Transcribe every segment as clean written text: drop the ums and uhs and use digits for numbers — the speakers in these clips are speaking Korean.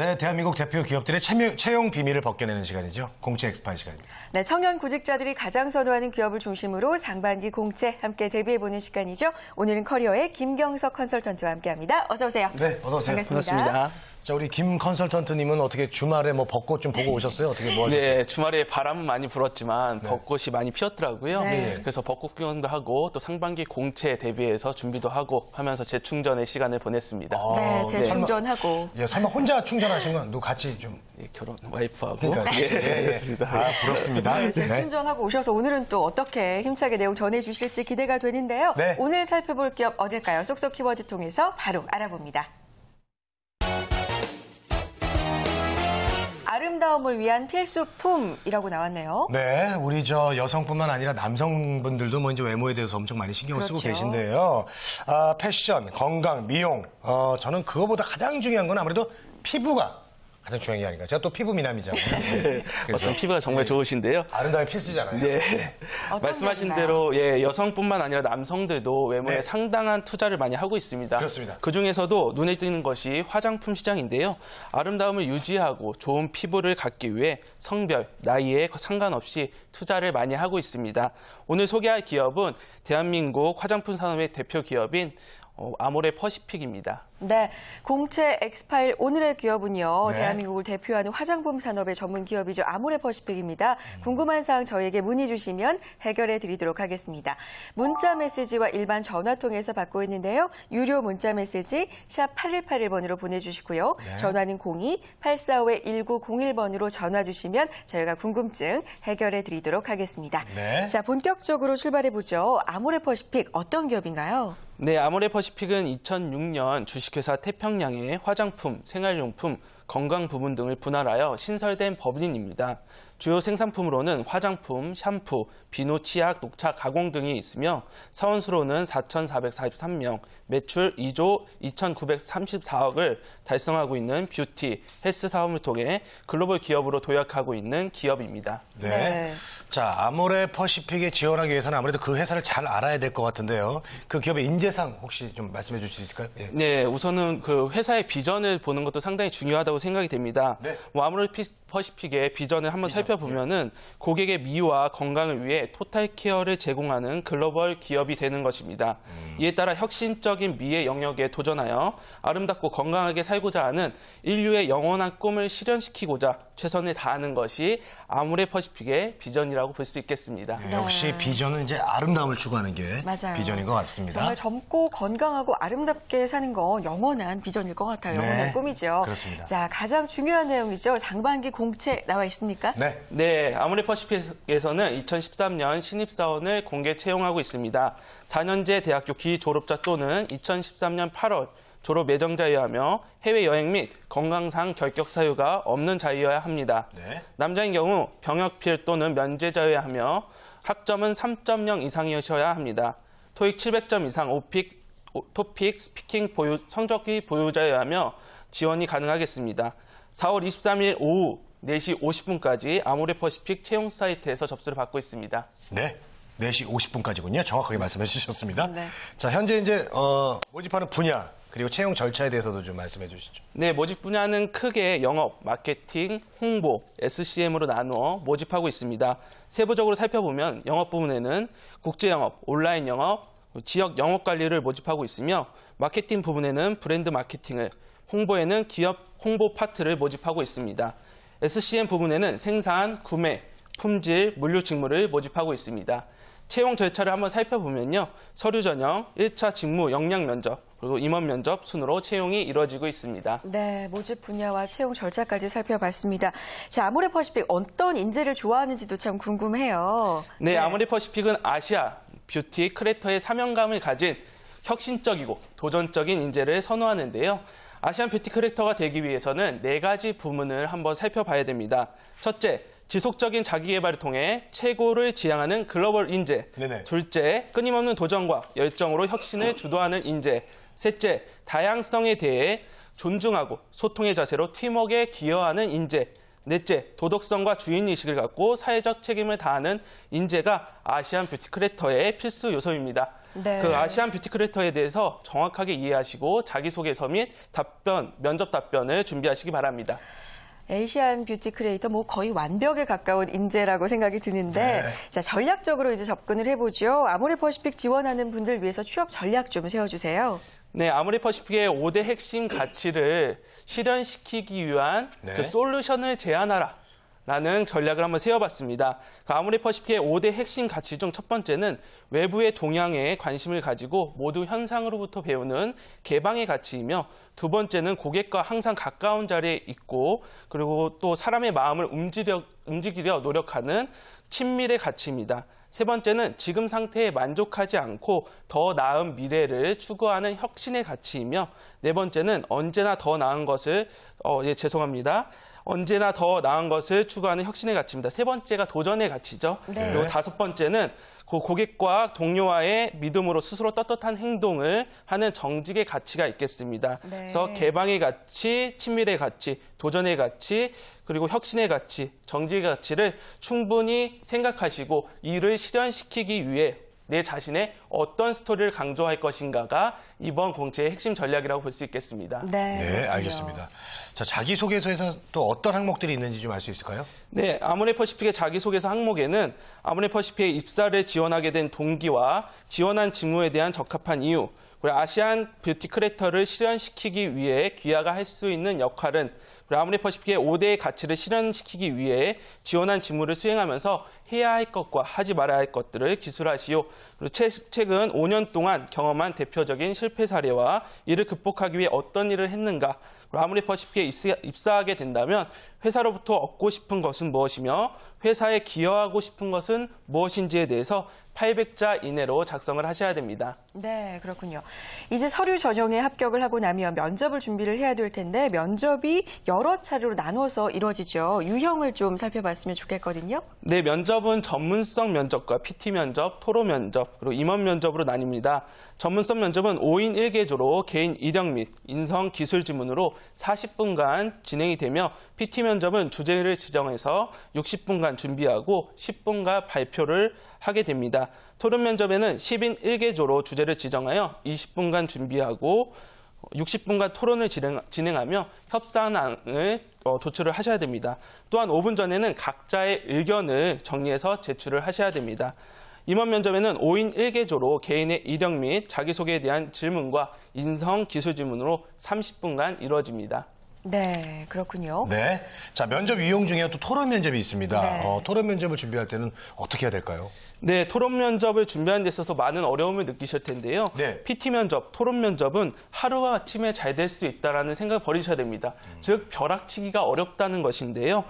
네, 대한민국 대표 기업들의 채용 비밀을 벗겨내는 시간이죠. 공채 엑스파일 시간입니다. 네, 청년 구직자들이 가장 선호하는 기업을 중심으로 상반기 공채 함께 대비해보는 시간이죠. 오늘은 커리어의 김경석 컨설턴트와 함께합니다. 어서 오세요. 네, 어서 오세요. 반갑습니다. 자, 우리 김 컨설턴트님은 어떻게 주말에 뭐 벚꽃 좀 보고 오셨어요? 어떻게 뭐 하셨어요? 네, 주말에 바람은 많이 불었지만 벚꽃이 많이 피었더라고요. 네. 그래서 벚꽃 구경도 하고 또 상반기 공채 대비해서 준비도 하고 하면서 재충전의 시간을 보냈습니다. 네, 재충전하고. 예, 설마 혼자 충전하신 건 누구 같이 좀? 예, 결혼 와이프하고 그러니까 같이. 그렇습니다. 아, 부럽습니다. 네, 재충전하고 오셔서 오늘은 또 어떻게 힘차게 내용 전해주실지 기대가 되는데요. 네. 오늘 살펴볼 기업 어딜까요? 쏙쏙 키워드 통해서 바로 알아봅니다. 아름다움을 위한 필수품이라고 나왔네요. 네, 우리 저 여성뿐만 아니라 남성분들도 뭐 이제 외모에 대해서 엄청 많이 신경을 쓰고 그렇죠. 계신데요. 패션, 건강, 미용. 저는 그거보다 가장 중요한 건 아무래도 피부가 가장 중요한 게 아닌가. 제가 또 피부 미남이잖아요. 네. 어떤 피부가 정말 좋으신데요. 아름다움이 필수잖아요. 네. 어떤 말씀하신 점인가요? 대로 여성뿐만 아니라 남성들도 외모에 네. 상당한 투자를 많이 하고 있습니다. 그렇습니다. 그중에서도 눈에 띄는 것이 화장품 시장인데요. 아름다움을 유지하고 좋은 피부를 갖기 위해 성별, 나이에 상관없이 투자를 많이 하고 있습니다. 오늘 소개할 기업은 대한민국 화장품 산업의 대표 기업인 아모레 퍼시픽입니다. 네, 공채 엑스파일 오늘의 기업은요. 네. 대한민국을 대표하는 화장품 산업의 전문 기업이죠. 아모레 퍼시픽입니다. 궁금한 사항 저에게 문의 주시면 해결해 드리도록 하겠습니다. 문자 메시지와 일반 전화 통해서 받고 있는데요. 유료 문자 메시지 샵 8181번으로 보내주시고요. 네. 전화는 02-845-1901번으로 전화 주시면 저희가 궁금증 해결해 드리도록 하겠습니다. 네. 자, 본격적으로 출발해 보죠. 아모레 퍼시픽 어떤 기업인가요? 네, 아모레 퍼시픽은 2006년 주식회사 태평양의 화장품, 생활용품, 건강 부문 등을 분할하여 신설된 법인입니다. 주요 생산품으로는 화장품, 샴푸, 비누, 치약, 녹차, 가공 등이 있으며 사원수로는 4,443명, 매출 2조 2,934억을 달성하고 있는 뷰티, 헬스 사업을 통해 글로벌 기업으로 도약하고 있는 기업입니다. 네. 네. 자, 아모레 퍼시픽에 지원하기 위해서는 아무래도 그 회사를 잘 알아야 될 것 같은데요. 그 기업의 인재상 혹시 좀 말씀해 주실 수 있을까요? 예. 네, 우선은 그 회사의 비전을 보는 것도 상당히 중요하다고 생각이 됩니다. 네. 아모레 퍼시픽의 비전을 한번 살펴보면은 고객의 미와 건강을 위해 토탈 케어를 제공하는 글로벌 기업이 되는 것입니다. 이에 따라 혁신적인 미의 영역에 도전하여 아름답고 건강하게 살고자 하는 인류의 영원한 꿈을 실현시키고자 최선을 다하는 것이 아모레 퍼시픽의 비전이라고 볼 수 있겠습니다. 네, 역시 비전은 이제 아름다움을 추구하는 게 맞아요. 비전인 것 같습니다. 정말 젊고 건강하고 아름답게 사는 거 영원한 비전일 것 같아요. 네, 영원한 꿈이죠. 그렇습니다. 자, 가장 중요한 내용이죠. 상반기 공채 나와 있습니까? 네. 네, 아모레 퍼시픽에서는 2013년 신입사원을 공개 채용하고 있습니다. 4년제 대학교 기졸업자 또는 2013년 8월 졸업 예정자여야 하며 해외여행 및 건강상 결격 사유가 없는 자여야 합니다. 네. 남자인 경우 병역필 또는 면제자여야 하며 학점은 3.0 이상이셔야 합니다. 토익 700점 이상 토픽 스피킹 성적이 보유자여야 하며 지원이 가능하겠습니다. 4월 23일 오후 4시 50분까지 아모레 퍼시픽 채용 사이트에서 접수를 받고 있습니다. 네. 4시 50분까지군요. 정확하게 말씀해 주셨습니다. 네. 자, 현재 이제 모집하는 분야 그리고 채용 절차에 대해서도 좀 말씀해 주시죠. 네, 모집 분야는 크게 영업, 마케팅, 홍보, SCM으로 나누어 모집하고 있습니다. 세부적으로 살펴보면 영업 부분에는 국제영업, 온라인 영업, 지역 영업 관리를 모집하고 있으며 마케팅 부분에는 브랜드 마케팅을, 홍보에는 기업 홍보 파트를 모집하고 있습니다. SCM 부분에는 생산, 구매, 품질, 물류 직무를 모집하고 있습니다. 채용 절차를 한번 살펴보면요. 서류 전형, 1차 직무 역량 면접, 그리고 임원 면접 순으로 채용이 이루어지고 있습니다. 네, 모집 분야와 채용 절차까지 살펴봤습니다. 자, 아모레 퍼시픽 어떤 인재를 좋아하는지도 참 궁금해요. 네, 아모레 퍼시픽은 아시아 뷰티 크리에이터의 사명감을 가진 혁신적이고 도전적인 인재를 선호하는데요. 아시안 뷰티 크리에이터가 되기 위해서는 4가지 부문을 한번 살펴봐야 됩니다. 첫째, 지속적인 자기개발을 통해 최고를 지향하는 글로벌 인재. 네네. 둘째, 끊임없는 도전과 열정으로 혁신을 주도하는 인재. 셋째, 다양성에 대해 존중하고 소통의 자세로 팀워크에 기여하는 인재. 넷째, 도덕성과 주인의식을 갖고 사회적 책임을 다하는 인재가 아시안 뷰티 크리에이터의 필수 요소입니다. 네. 그 아시안 뷰티 크리에이터에 대해서 정확하게 이해하시고 자기소개서 및 면접 답변을 준비하시기 바랍니다. 에이시안 뷰티 크리에이터 뭐 거의 완벽에 가까운 인재라고 생각이 드는데 자, 전략적으로 이제 접근을 해보죠. 아모레퍼시픽 지원하는 분들 위해서 취업 전략 좀 세워주세요. 네, 아모레퍼시픽의 5대 핵심 가치를 실현시키기 위한 네. 그 솔루션을 제안하라라는 전략을 한번 세워봤습니다. 그 아모레퍼시픽의 5대 핵심 가치 중 첫 번째는 외부의 동향에 관심을 가지고 모두 현상으로부터 배우는 개방의 가치이며 두 번째는 고객과 항상 가까운 자리에 있고 그리고 또 사람의 마음을 움직이려 노력하는 친밀의 가치입니다. 세 번째는 지금 상태에 만족하지 않고 더 나은 미래를 추구하는 혁신의 가치이며 네 번째는 언제나 더 나은 것을 언제나 더 나은 것을 추구하는 혁신의 가치입니다. 세 번째가 도전의 가치죠. 네. 그리고 다섯 번째는 고객과 동료와의 믿음으로 스스로 떳떳한 행동을 하는 정직의 가치가 있겠습니다. 네. 그래서 개방의 가치, 친밀의 가치, 도전의 가치, 그리고 혁신의 가치, 정직의 가치를 충분히 생각하시고 이를 실현시키기 위해 내 자신의 어떤 스토리를 강조할 것인가가 이번 공채의 핵심 전략이라고 볼 수 있겠습니다. 네, 네, 알겠습니다. 자, 자기소개서에서 또 어떤 항목들이 있는지 좀 알 수 있을까요? 네, 아모레퍼시픽의 자기소개서 항목에는 아모레퍼시픽의 입사를 지원하게 된 동기와 지원한 직무에 대한 적합한 이유, 그리고 아시안 뷰티 크리에이터를 실현시키기 위해 귀하가 할 수 있는 역할은 아모레퍼시픽의 5대의 가치를 실현시키기 위해 지원한 직무를 수행하면서 해야 할 것과 하지 말아야 할 것들을 기술하시오. 그리고 최근 5년 동안 경험한 대표적인 실패 사례와 이를 극복하기 위해 어떤 일을 했는가. 아모레퍼시픽에 입사하게 된다면 회사로부터 얻고 싶은 것은 무엇이며 회사에 기여하고 싶은 것은 무엇인지에 대해서 800자 이내로 작성을 하셔야 됩니다. 네, 그렇군요. 이제 서류 전형에 합격을 하고 나면 면접을 준비를 해야 될 텐데 면접이 여러 차례로 나눠서 이루어지죠. 유형을 좀 살펴봤으면 좋겠거든요. 네, 면접은 전문성 면접과 PT 면접, 토론 면접, 그리고 임원 면접으로 나뉩니다. 전문성 면접은 5인 1개조로 개인 이력 및 인성 기술 지문으로 40분간 진행이 되며 PT 면접은 주제를 지정해서 60분간 준비하고 10분간 발표를 하게 됩니다. 토론 면접에는 10인 1개조로 주제를 지정하여 20분간 준비하고 60분간 토론을 진행하며 협상안을 도출을 하셔야 됩니다. 또한 5분 전에는 각자의 의견을 정리해서 제출을 하셔야 됩니다. 임원 면접에는 5인 1개조로 개인의 이력 및 자기소개에 대한 질문과 인성 기술 질문으로 30분간 이루어집니다. 네, 그렇군요. 네. 자, 면접 유형 중에 또 토론 면접이 있습니다. 네. 토론 면접을 준비할 때는 어떻게 해야 될까요? 네, 토론 면접을 준비하는 데 있어서 많은 어려움을 느끼실 텐데요. 네. PT 면접, 토론 면접은 하루아침에 잘 될 수 있다는 생각을 버리셔야 됩니다. 즉, 벼락치기가 어렵다는 것인데요.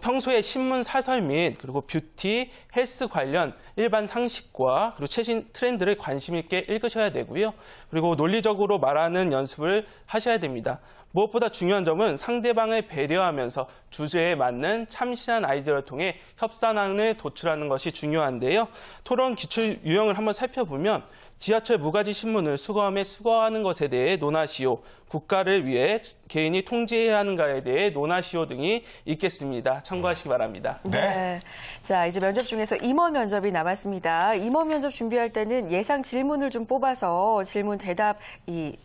평소에 신문 사설 및 그리고 뷰티, 헬스 관련 일반 상식과 그리고 최신 트렌드를 관심 있게 읽으셔야 되고요. 그리고 논리적으로 말하는 연습을 하셔야 됩니다. 무엇보다 중요한 점은 상대방을 배려하면서 주제에 맞는 참신한 아이디어를 통해 협상안을 도출하는 것이 중요한데요. 토론 기출 유형을 한번 살펴보면 지하철 무가지 신문을 수거함에 수거하는 것에 대해 논하시오. 국가를 위해 개인이 통제해야 하는가에 대해 논하시오 등이 있겠습니다. 참고하시기 바랍니다. 네. 자, 이제 면접 중에서 임원 면접이 남았습니다. 임원 면접 준비할 때는 예상 질문을 좀 뽑아서 질문 대답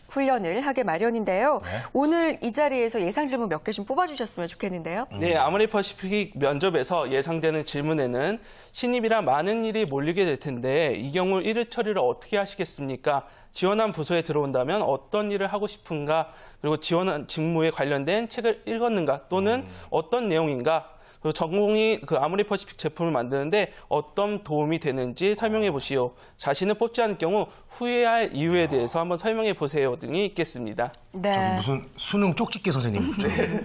훈련을 하게 마련인데요. 네. 오늘 이 자리에서 예상 질문 몇 개 좀 뽑아주셨으면 좋겠는데요. 네, 아모레퍼시픽 면접에서 예상되는 질문에는 신입이라 많은 일이 몰리게 될 텐데 이 경우 일 처리를 어떻게 하시겠습니까? 지원한 부서에 들어온다면 어떤 일을 하고 싶은가? 그리고 지원한 직무에 관련된 책을 읽었는가? 또는 어떤 내용인가? 그리고 전공이 아모레퍼시픽 제품을 만드는데 어떤 도움이 되는지 설명해 보시오. 자신을 뽑지 않을 경우 후회할 이유에 대해서 한번 설명해 보세요 등이 있겠습니다. 네. 저기 무슨 수능 쪽집게 선생님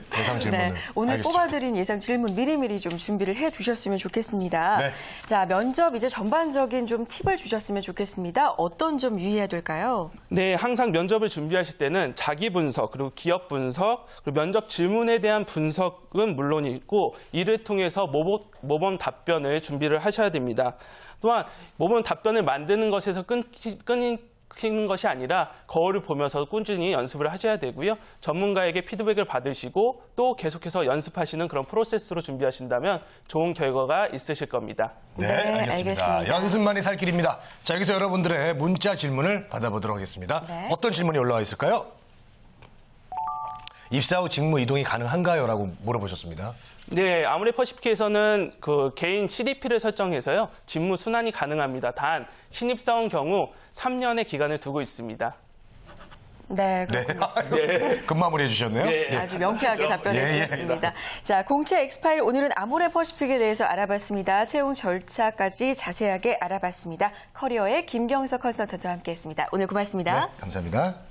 대상 질문을. 네, 오늘 알겠습니다. 뽑아드린 예상 질문 미리미리 좀 준비를 해두셨으면 좋겠습니다. 네. 자, 면접 이제 전반적인 좀 팁을 주셨으면 좋겠습니다. 어떤 점 유의해야 될까요? 네, 항상 면접을 준비하실 때는 자기 분석, 그리고 기업 분석, 그리고 면접 질문에 대한 분석은 물론이고 이를 통해서 모범 답변을 준비를 하셔야 됩니다. 또한 모범 답변을 만드는 것에서 키는 것이 아니라 거울을 보면서 꾸준히 연습을 하셔야 되고요. 전문가에게 피드백을 받으시고 또 계속해서 연습하시는 그런 프로세스로 준비하신다면 좋은 결과가 있으실 겁니다. 네, 네, 알겠습니다. 알겠습니다. 연습만이 살 길입니다. 자, 여기서 여러분들의 문자 질문을 받아보도록 하겠습니다. 네. 어떤 질문이 올라와 있을까요? 입사 후 직무 이동이 가능한가요? 라고 물어보셨습니다. 네, 아모레퍼시픽에서는 그 개인 CDP를 설정해서요. 직무 순환이 가능합니다. 단 신입사원 경우 3년의 기간을 두고 있습니다. 네, 네. 그렇군요. 끝마무리 해주셨네요. 네. 아주 명쾌하게 답변해 예, 예. 주셨습니다. 자, 공채 엑스파일 오늘은 아모레퍼시픽에 대해서 알아봤습니다. 채용 절차까지 자세하게 알아봤습니다. 커리어의 김경석 컨설턴트와 함께했습니다. 오늘 고맙습니다. 네, 감사합니다.